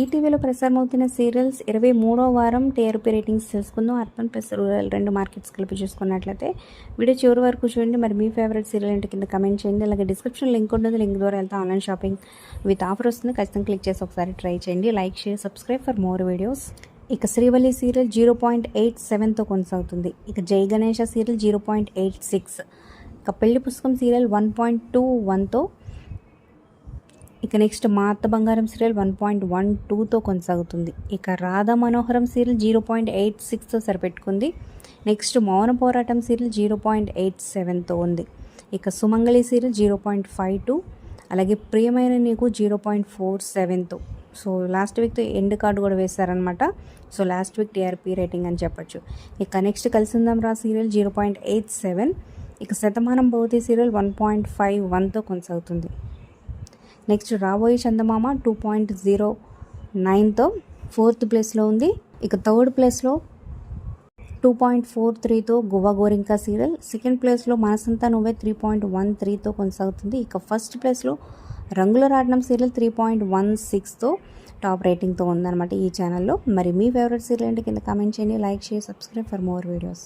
ఈటీవీలో ప్రసారమవుతున్న సీరియల్స్ 23వ వారం TRP ratings తెలుసుకుందాం. అర్బన్ ప్లస్ రూరల్ 2 మార్కెట్స్ కలిపి చూసుకున్నట్లయితే వీడియో చివరి వరకు చూడండి. మరి మీ ఫేవరెట్ సీరియల్ ఏంటి కింద కమెంట్ చేయండి. అలాగే డిస్క్రిప్షన్ లింక్ ఉంటుంది, లింక్ ద్వారా వెళ్తే ఆన్లైన్ షాపింగ్ విత్ ఆఫర్ వస్తుంది. ఖచ్చితంగా క్లిక్ చేసి ఒకసారి ట్రై చేయండి. Like, share, subscribe for more videos. ఇక శ్రీవల్లి సీరియల్ 0.87తో కొనసాగుతుంది. ఇక జై గణేష సీరియల్ 0.86. ఇక పెళ్లి పుస్తకం సీరియల్ 1.21తో. ఇక నెక్స్ట్ మా అత్త బంగారం సీరియల్ 1.12తో కొనసాగుతుంది. ఇక రాధా మనోహరం సీరియల్ 0.86తో సరిపెట్టుకుంది. నెక్స్ట్ మౌన పోరాటం సీరియల్ 0.87తో ఉంది. ఇక సుమంగళి సీరియల్ 0.52, అలాగే ప్రియమైన నీకు 0.47తో. సో లాస్ట్ వీక్తో ఎండ్ కార్డు కూడా వేశారనమాట. So last week TRP rating అని చెప్పొచ్చు. ఇక నెక్స్ట్ కలిసిందాం రా సీరియల్ 0.87. ఇక శతమానం భవతి సీరియల్ 1.51తో కొనసాగుతుంది. నెక్స్ట్ రాబోయే చందమామ 2.09తో 4th ప్లేస్లో ఉంది. ఇక 3rd ప్లేస్లో 2.43తో గువ్వ గోరింకా సీరియల్. 2nd ప్లేస్లో మనసంతా నువ్వే 3.13తో కొనసాగుతుంది. ఇక 1st ప్లేస్లో రంగుల రాట్నం సీరియల్ 3.16తో టాప్ రేటింగ్తో ఉందన్నమాట ఈ ఛానల్లో. మరి మీ ఫేవరెట్ సీరియల్ ఏంటి కింద కామెంట్ చేయండి. Like, share, subscribe for more videos.